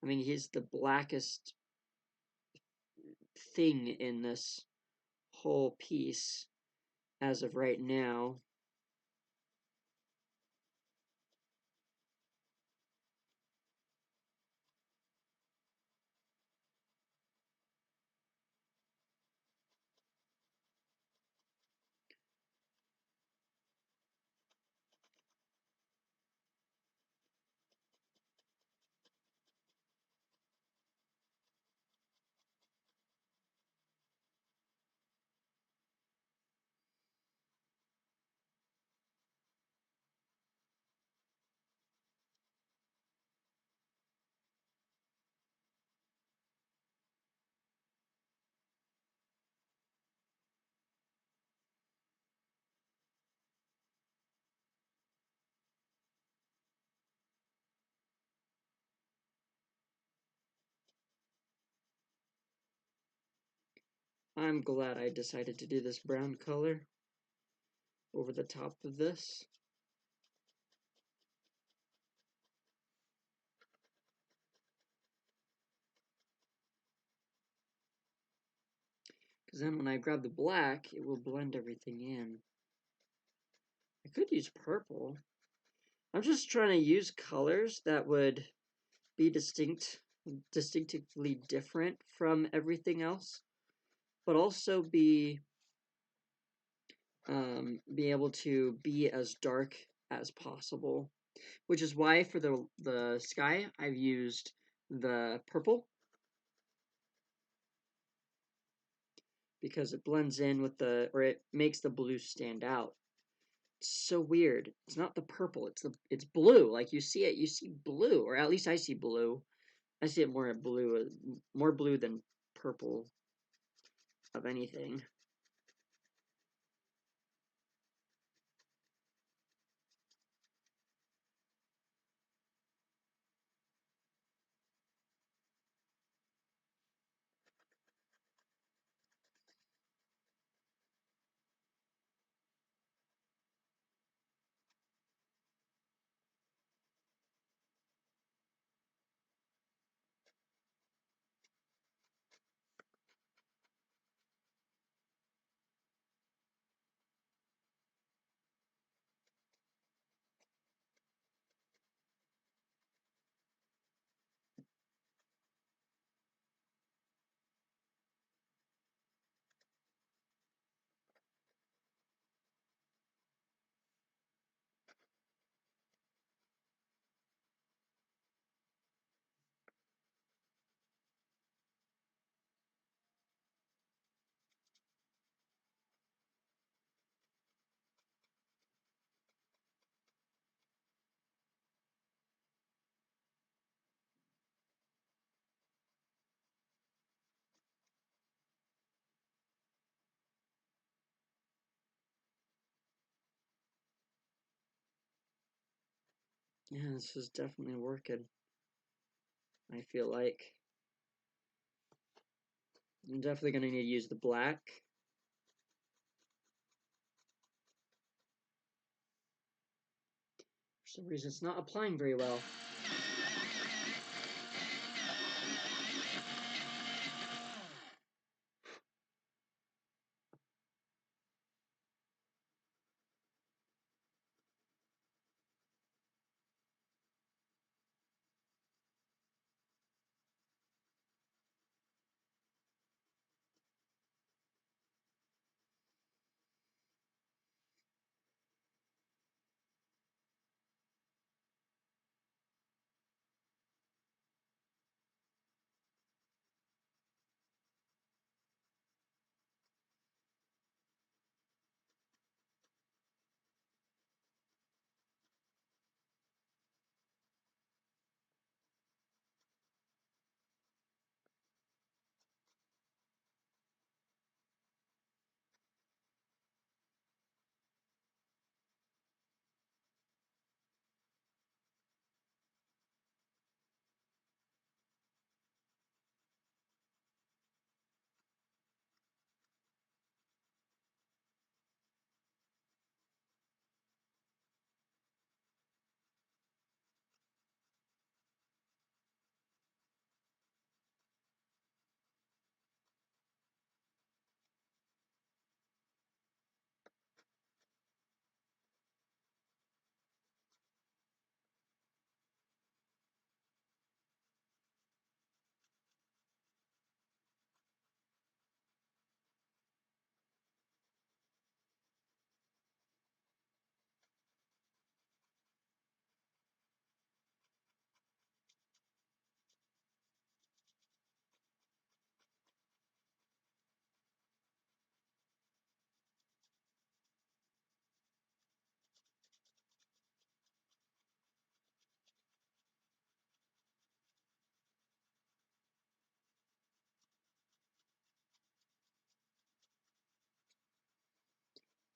I mean, he's the blackest thing in this whole piece as of right now. I'm glad I decided to do this brown color over the top of this. Because then when I grab the black, it will blend everything in. I could use purple. I'm just trying to use colors that would be distinctively different from everything else, but also be able to be as dark as possible. Which is why for the sky I've used the purple, because it blends in with or it makes the blue stand out. It's so weird. It's not the purple, it's blue. Like you see blue, or at least I see blue. I see it more blue than purple of anything. Yeah, this is definitely working. I feel like I'm definitely going to need to use the black. For some reason, it's not applying very well.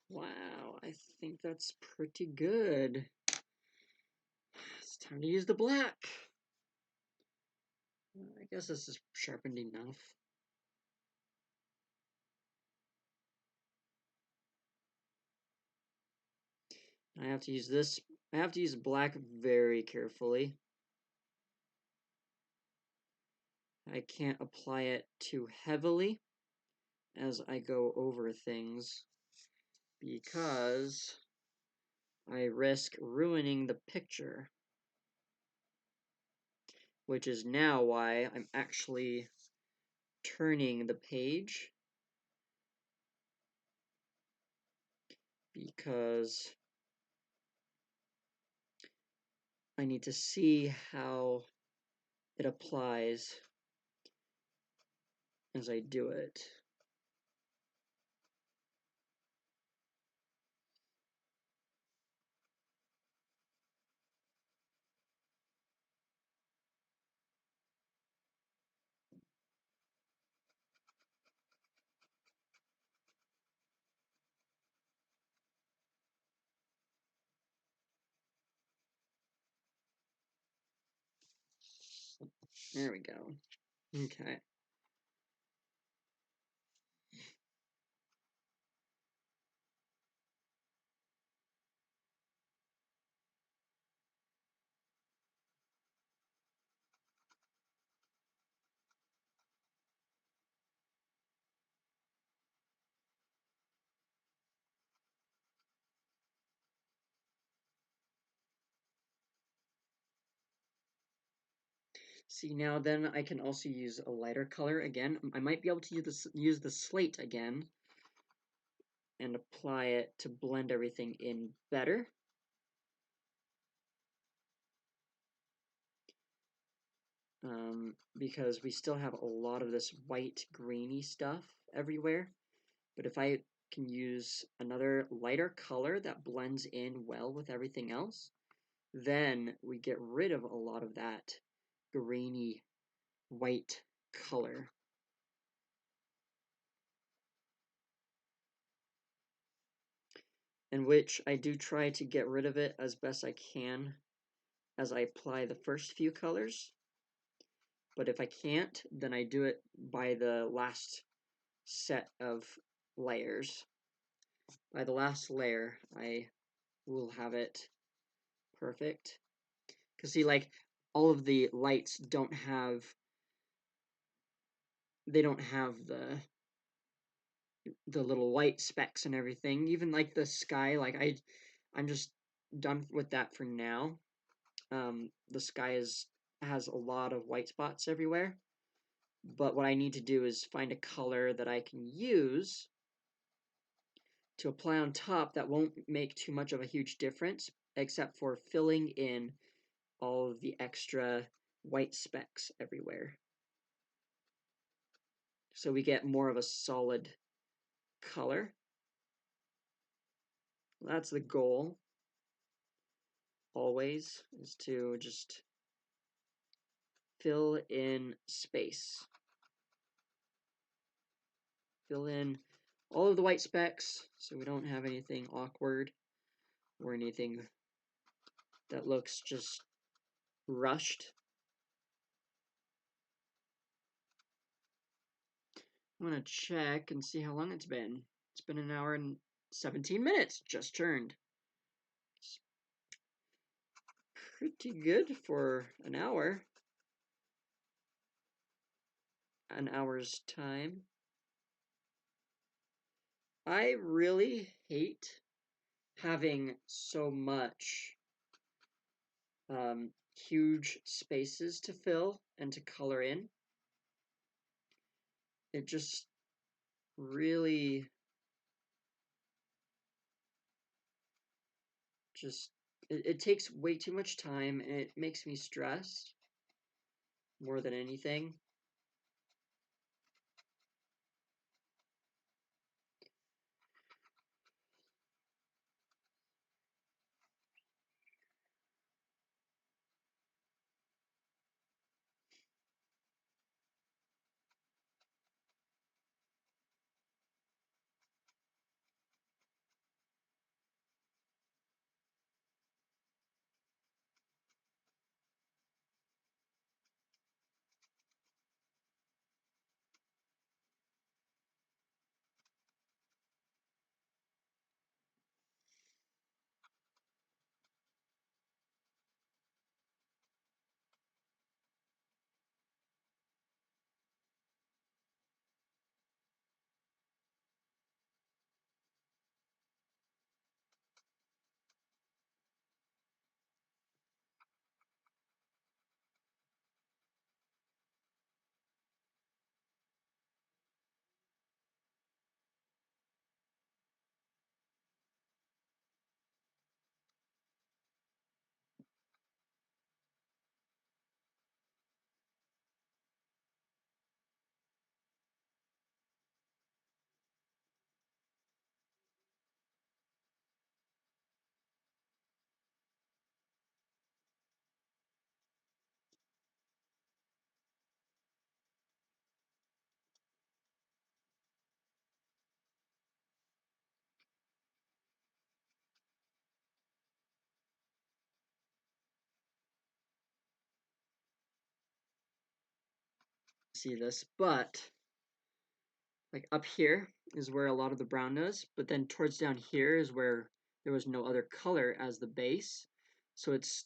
Wow, I think that's pretty good. It's time to use the black. I guess this is sharpened enough. I have to use this. I have to use black very carefully. I can't apply it too heavily, as I go over things, because I risk ruining the picture, which is now why I'm actually turning the page, because I need to see how it applies as I do it. There we go. Okay. See, now then I can also use a lighter color again. I might be able to use the slate again and apply it to blend everything in better. Because we still have a lot of this white grainy stuff everywhere. But if I can use another lighter color that blends in well with everything else, then we get rid of a lot of that grainy white color. In which I do try to get rid of it as best I can as I apply the first few colors. But if I can't, then I do it by the last set of layers. By the last layer, I will have it perfect. Because see, like, all of the lights don't have the little white specks and everything. Even like the sky, like I'm just done with that for now. The sky has a lot of white spots everywhere. But what I need to do is find a color that I can use to apply on top that won't make too much of a huge difference, except for filling in all of the extra white specks everywhere. So we get more of a solid color. That's the goal, always, is to just fill in space. Fill in all of the white specks so we don't have anything awkward or anything that looks just rushed. I'm gonna check and see how long it's been. It's been an hour and 17 minutes, just turned. It's pretty good for an hour's time. I really hate having so much huge spaces to fill and to color in. It just really it takes way too much time and it makes me stressed more than anything. see this, but like up here is where a lot of the brown is, but then towards down here is where there was no other color as the base. So it's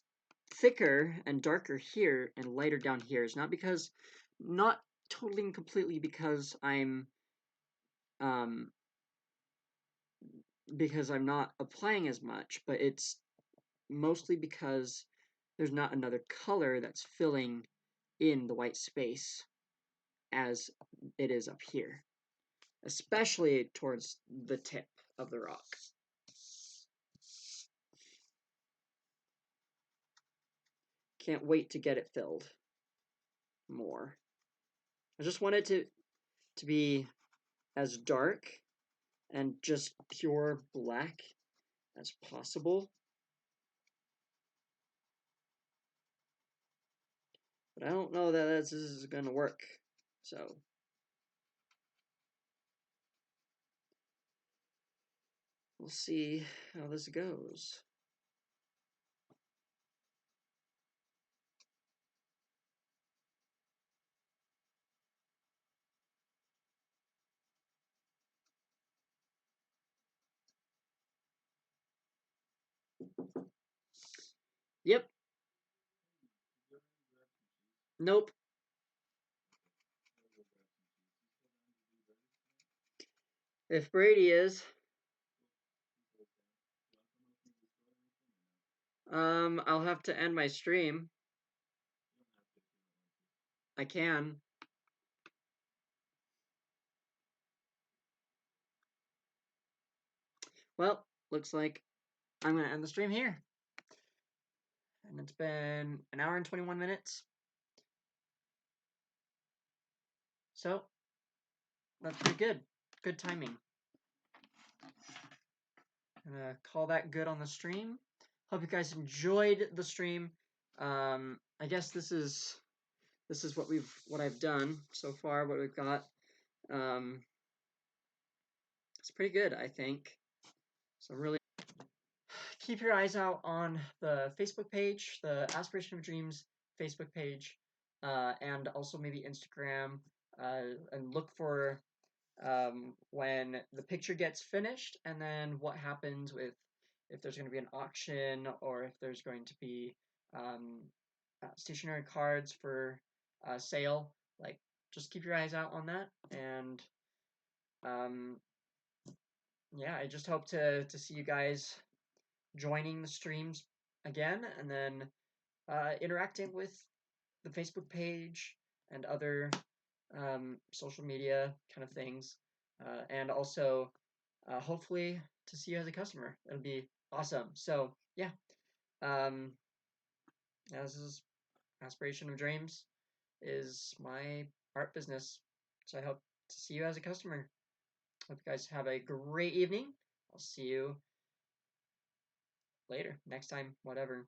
thicker and darker here and lighter down here. It's not totally and completely um, because I'm not applying as much, but it's mostly because there's not another color that's filling in the white space as it is up here, especially towards the tip of the rock. Can't wait to get it filled more. I just want it to be as dark and just pure black as possible. But I don't know that this is going to work. So we'll see how this goes. Yep. Nope. If Brady is, I'll have to end my stream. I can. Well, looks like I'm going to end the stream here. And it's been an hour and 21 minutes. So that's pretty good. Good timing. I'm gonna call that good on the stream. Hope you guys enjoyed the stream. I guess this is what I've done so far. What we've got. It's pretty good, I think. So really keep your eyes out on the Facebook page, the Aspiration of Dreams Facebook page, and also maybe Instagram, and look for when the picture gets finished, and then what happens with if there's going to be an auction or if there's going to be stationary cards for sale. Like, just keep your eyes out on that, and um, yeah, I just hope to see you guys joining the streams again, and then interacting with the Facebook page and other social media kind of things, and also hopefully to see you as a customer. It'll be awesome. So yeah, um, yeah, this is Aspiration of Dreams is my art business. So I hope to see you as a customer. Hope you guys have a great evening. I'll see you later, next time, whatever.